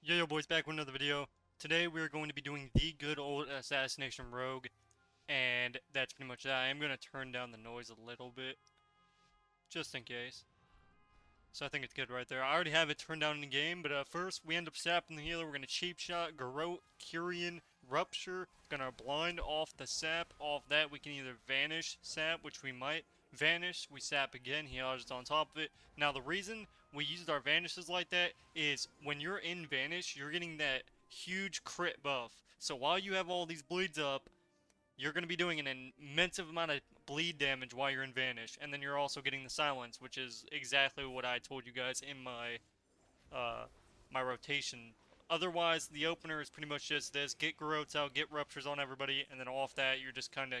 Yo boys, back with another video. Today we are going to be doing the good old Assassination Rogue, and that's pretty much that. I am going to turn down the noise a little bit, just in case. So I think it's good right there. I already have it turned down in the game, but first we end up sapping the healer. We're going to cheap shot, Garrote, Curian, Rupture. Gonna blind off the sap. Off that we can either vanish sap, which we might. Vanish, we sap again, he dodges on top of it. Now the reason we used our vanishes like that is when you're in vanish, you're getting that huge crit buff. So while you have all these bleeds up, you're going to be doing an immense amount of bleed damage while you're in vanish, and then you're also getting the silence, which is exactly what I told you guys in my rotation. Otherwise, the opener is pretty much just this: get Garrotes out, get Ruptures on everybody, and then off that, you're just kind of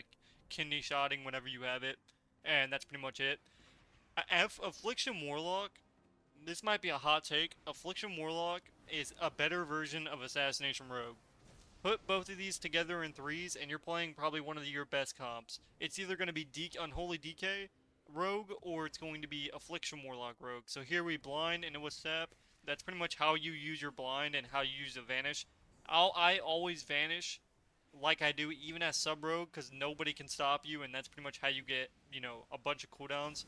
kidney shotting whenever you have it, and that's pretty much it. Affliction Warlock, this might be a hot take. Affliction Warlock is a better version of Assassination Rogue. Put both of these together in threes, and you're playing probably one of your best comps. It's either going to be Unholy DK Rogue, or it's going to be Affliction Warlock Rogue. So here we blind, and it was sap. That's pretty much how you use your blind and how you use the vanish. I always vanish like I do even as sub rogue, because nobody can stop you, and that's pretty much how you get, a bunch of cooldowns.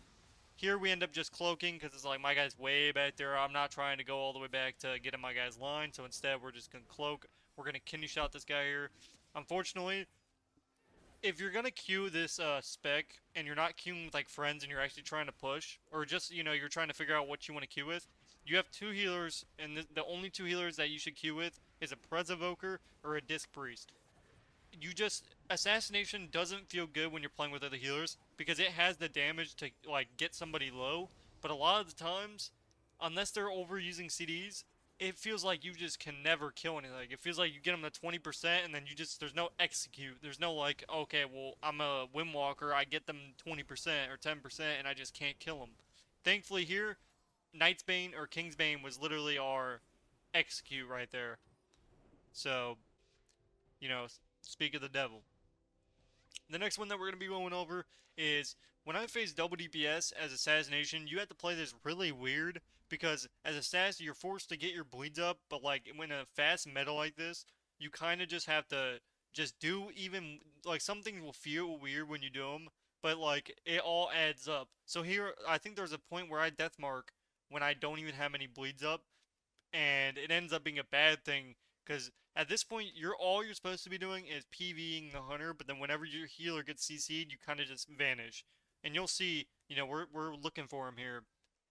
Here we end up just cloaking because it's like my guy's way back there. I'm not trying to go all the way back to get in my guy's line, so instead we're just going to cloak. We're going to kidney shot this guy here. Unfortunately, if you're going to queue this spec and you're not queuing with like friends and you're actually trying to push, or just, you're trying to figure out what you want to queue with, you have two healers, and the only two healers that you should queue with is a Prez Evoker or a Disc Priest. Assassination doesn't feel good when you're playing with other healers because it has the damage to like get somebody low, but a lot of the times, unless they're overusing CDs, it feels like you just can never kill anything. It feels like you get them to 20% and then there's no execute. There's no like, okay, well, I'm a Windwalker, I get them 20% or 10% and I just can't kill them. Thankfully here, Knight's Bane or King's Bane was literally our execute right there. So, you know, speak of the devil. The next one that we're going to be going over is when I face double DPS as Assassination, you have to play this really weird because as Assassin, you're forced to get your bleeds up, but like when a fast meta like this, you kind of just have to just do even like some things will feel weird when you do them, but like it all adds up. So here, I think there's a point where I deathmark when I don't even have any bleeds up, and it ends up being a bad thing because at this point all you're supposed to be doing is PvEing the hunter, but then whenever your healer gets CC'd, you kind of just vanish. And you'll see, we're looking for him here,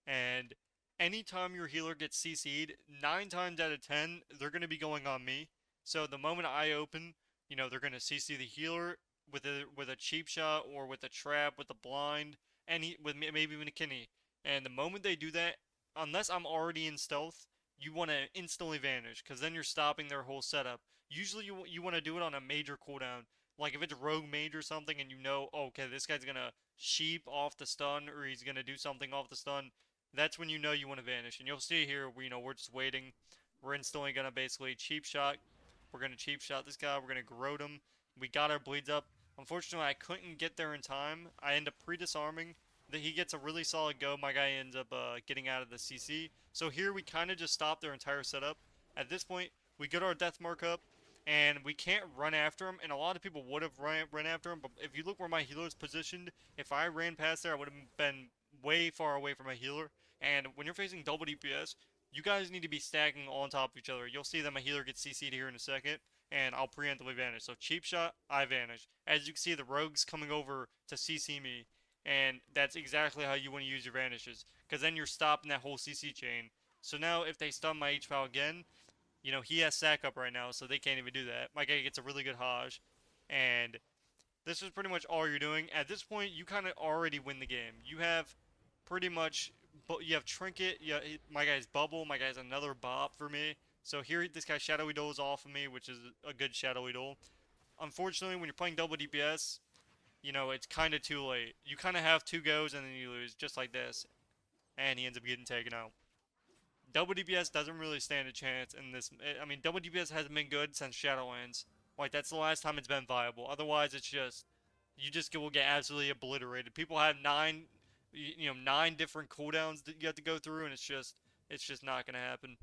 and anytime your healer gets CC'd, 9 times out of 10 they're going to be going on me. So the moment I open, they're going to CC the healer with a cheap shot or with a trap, with a blind, with maybe even a kidney. And the moment they do that, unless I'm already in stealth, you want to instantly vanish because then you're stopping their whole setup. Usually you want to do it on a major cooldown. Like if it's rogue mage or something and oh, okay, this guy's gonna sheep off the stun or he's gonna do something off the stun, that's when you know you want to vanish. And you'll see here, we're just waiting. We're instantly gonna basically cheap shot. We're gonna cheap shot this guy. We're gonna Garrote him. We got our bleeds up. Unfortunately, I couldn't get there in time. I end up pre-disarming. That he gets a really solid go. My guy ends up getting out of the CC. So here we kind of just stop their entire setup. At this point, we get our death mark up, and we can't run after him. And a lot of people would have run after him, but if you look where my healer is positioned, if I ran past there, I would have been way far away from my healer. And when you're facing double DPS, you guys need to be stacking on top of each other. You'll see that my healer gets CC'd here in a second, and I'll preemptively vanish. So cheap shot, I vanish. As you can see, the rogue's coming over to CC me, and that's exactly how you want to use your vanishes, because then you're stopping that whole CC chain. So now if they stun my HPAL again, he has sack up right now, so they can't even do that. My guy gets a really good Hajj, and this is pretty much all you're doing. At this point, you kind of already win the game. You have pretty much, you have Trinket, my guy's Bubble, my guy's another Bop for me. So here, this guy Shadowy Dole's off of me, which is a good Shadowy Dole. Unfortunately, when you're playing double DPS, it's kind of too late. You kind of have 2 goes and then you lose, just like this. And he ends up getting taken out. Double DPS doesn't really stand a chance in this. I mean, double DPS hasn't been good since Shadowlands. Like, that's the last time it's been viable. Otherwise, it's just, you just will get absolutely obliterated. People have 9 different cooldowns that you have to go through, and it's just not going to happen.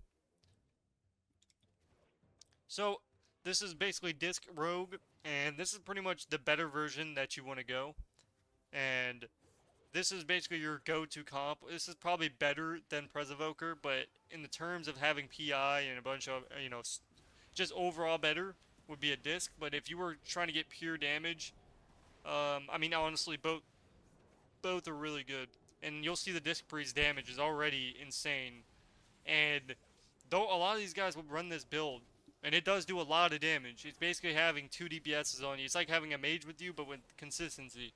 So this is basically Disc Rogue, and this is pretty much the better version that you want to go. And this is basically your go-to comp. This is probably better than Presevoker, but in the terms of having PI and a bunch of, just overall better would be a Disc. But if you were trying to get pure damage, I mean, honestly, both are really good. And you'll see the Disc Breeze damage is already insane. And though a lot of these guys will run this build, and it does do a lot of damage. It's basically having 2 DPSs on you. It's like having a mage with you, but with consistency.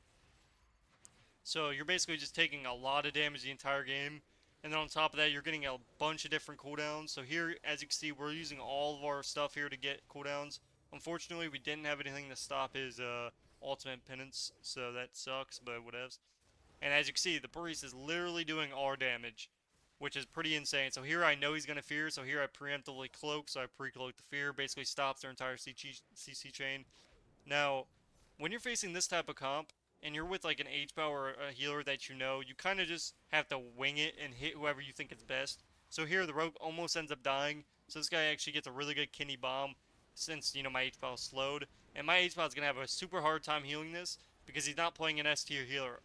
So you're basically just taking a lot of damage the entire game. And then on top of that, you're getting a bunch of different cooldowns. So here, as you can see, we're using all of our stuff here to get cooldowns. Unfortunately, we didn't have anything to stop his ultimate penance, so that sucks, but whatevs. And as you can see, the priest is literally doing our damage, which is pretty insane. So here I know he's going to fear, so here I preemptively cloak, so I pre-cloak the fear, basically stops their entire CC chain. Now, when you're facing this type of comp, and you're with like an H-Bow or a healer that you know, you kind of just have to wing it and hit whoever you think is best. So here the rogue almost ends up dying, so this guy actually gets a really good kidney bomb, since, my H-Bow is slowed. And my H-Bow is going to have a super hard time healing this, because he's not playing an S-tier healer.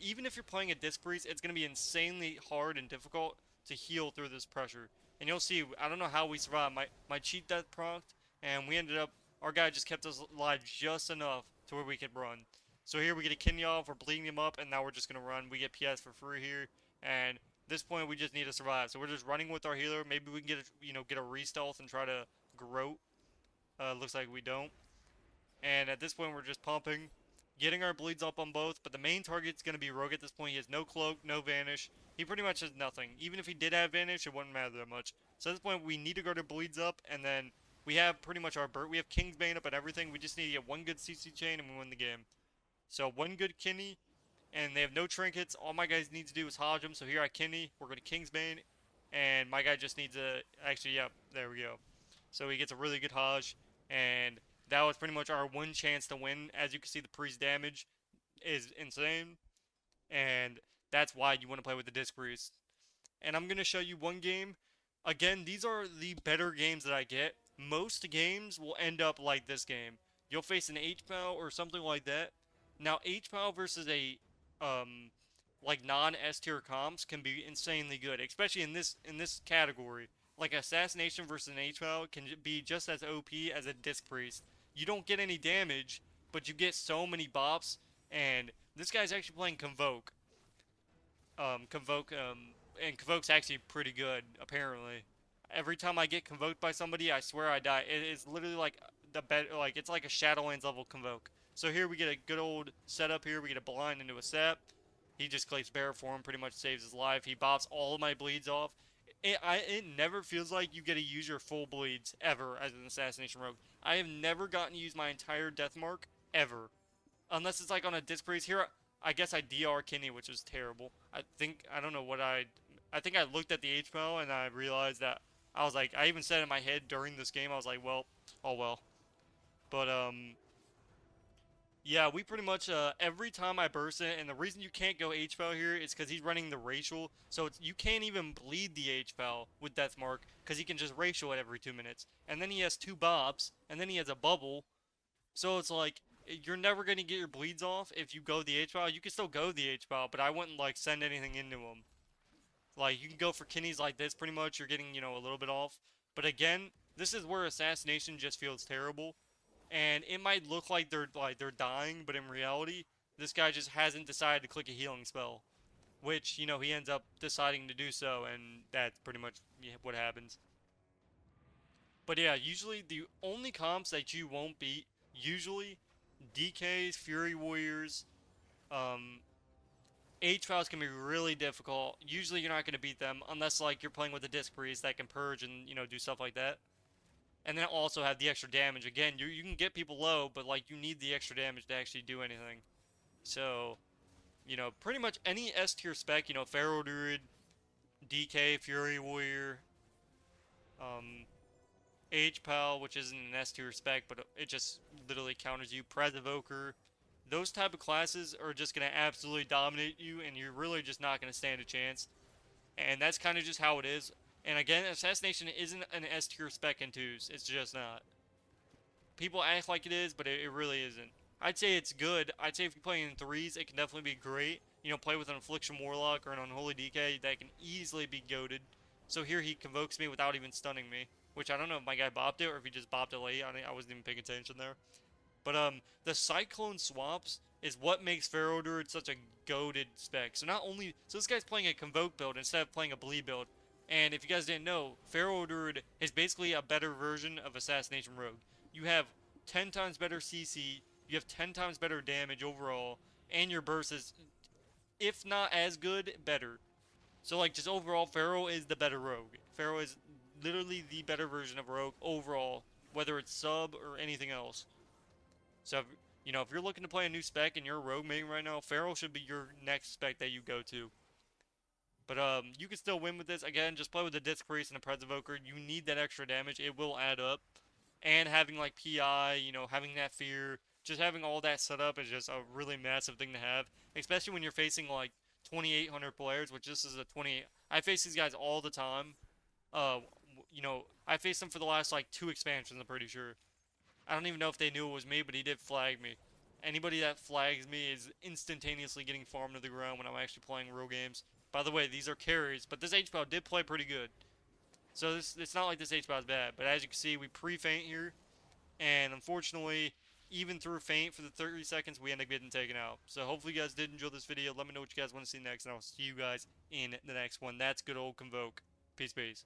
Even if you're playing a Disc Priest, it's going to be insanely hard and difficult to heal through this pressure. And you'll see, I don't know how we survived. My cheat death procced, and we ended up, our guy just kept us alive just enough to where we could run. So here we get a kidney off, we're bleeding him up, and now we're just going to run. We get PS for free here, and at this point we just need to survive. So we're just running with our healer. Maybe we can get a re-stealth and try to groat. Looks like we don't. And at this point we're just pumping, getting our bleeds up on both, but the main target's going to be Rogue at this point. He has no cloak, no vanish. He pretty much has nothing. Even if he did have vanish, it wouldn't matter that much. So at this point we need to go to bleeds up, and then we have pretty much our we have Kingsbane up and everything. We just need to get one good CC chain and we win the game. So one good kidney, and they have no trinkets. All my guys need to do is hodge them. So here I kidney, we're going to Kingsbane, and my guy just needs to, actually, yeah, there we go. So he gets a really good hodge, and that was pretty much our one chance to win. As you can see, the priest damage is insane, and that's why you want to play with the Disc Priest. And I'm going to show you one game. Again, these are the better games that I get. Most games will end up like this game. You'll face an H-Pow or something like that. Now, H-Pow versus a, like non-S tier comps can be insanely good, especially in this category. Like Assassination versus an H-Pow can be just as OP as a Disc Priest. You don't get any damage, but you get so many bops, and this guy's actually playing Convoke. And Convoke's actually pretty good, apparently. Every time I get Convoked by somebody, I swear I die. It is literally like it's like a Shadowlands level Convoke. So here we get a good old setup here. We get a blind into a sap. He just claims Bear Form, pretty much saves his life. He bops all of my bleeds off. It never feels like you get to use your full bleeds, ever, as an Assassination Rogue. I have never gotten to use my entire Death Mark, ever. Unless it's like on a Disc Priest. Here, I guess I DR Kidney, which was terrible. I think I looked at the HPO and I realized that, I was like, I even said in my head during this game, I was like, well, oh well. But, yeah, we pretty much, every time I burst it, and the reason you can't go H-Foul here is because he's running the racial, so you can't even bleed the H-Foul with Deathmark, because he can just racial it every 2 minutes. And then he has 2 bobs, and then he has a bubble, so it's like, you're never going to get your bleeds off if you go the H-Foul. You can still go the H-Foul, but I wouldn't, like, send anything into him. Like, you can go for kidneys like this, pretty much, you're getting, a little bit off. But again, this is where Assassination just feels terrible. And it might look like they're dying, but in reality, this guy just hasn't decided to click a healing spell, which he ends up deciding to do so, and that's pretty much what happens. But yeah, usually the only comps that you won't beat, usually DKs, Fury Warriors, H-Files can be really difficult. Usually you're not going to beat them unless like you're playing with a Disc Priest that can purge and do stuff like that. And then also have the extra damage. Again, you can get people low, but like you need the extra damage to actually do anything. So, pretty much any S tier spec, Pharaoh Druid, DK, Fury Warrior, H-Pal, which isn't an S tier spec, but it just literally counters you, Pres Evoker. Those type of classes are just going to absolutely dominate you, and you're really just not going to stand a chance. And that's kind of just how it is. And again, Assassination isn't an S tier spec in 2s. It's just not. People act like it is, but it really isn't. I'd say it's good. I'd say if you play in 3s, it can definitely be great. You know, play with an Affliction Warlock or an Unholy DK that can easily be goaded. So here he convokes me without even stunning me. Which I don't know if my guy bopped it or if he just bopped it late. I wasn't even paying attention there. But the Cyclone swaps is what makes Pharaoh Druid such a goaded spec. So not only this guy's playing a Convoke build instead of playing a Bleed build. And if you guys didn't know, Pharaoh Druid is basically a better version of Assassination Rogue. You have 10 times better CC, you have 10 times better damage overall, and your burst is, if not as good, better. So like just overall, Pharaoh is the better rogue. Pharaoh is literally the better version of rogue overall, whether it's sub or anything else. So, if you're looking to play a new spec and you're a rogue main right now, Pharaoh should be your next spec that you go to. But you can still win with this. Again, just play with the Disc Priest and a Pres Evoker. You need that extra damage. It will add up. And having like PI, having that fear, just having all that set up is just a really massive thing to have. Especially when you're facing like 2,800 players, which this is a 28. I face these guys all the time. I faced them for the last like 2 expansions, I'm pretty sure. I don't even know if they knew it was me, but he did flag me. Anybody that flags me is instantaneously getting farmed to the ground when I'm actually playing real games. By the way, these are carries, but this H-Bow did play pretty good. So it's not like this H-Bow is bad, but as you can see, we pre-feint here, and unfortunately, even through feint for the 30 seconds, we end up getting taken out. So hopefully you guys did enjoy this video. Let me know what you guys want to see next, and I'll see you guys in the next one. That's good old Convoke. Peace, peace.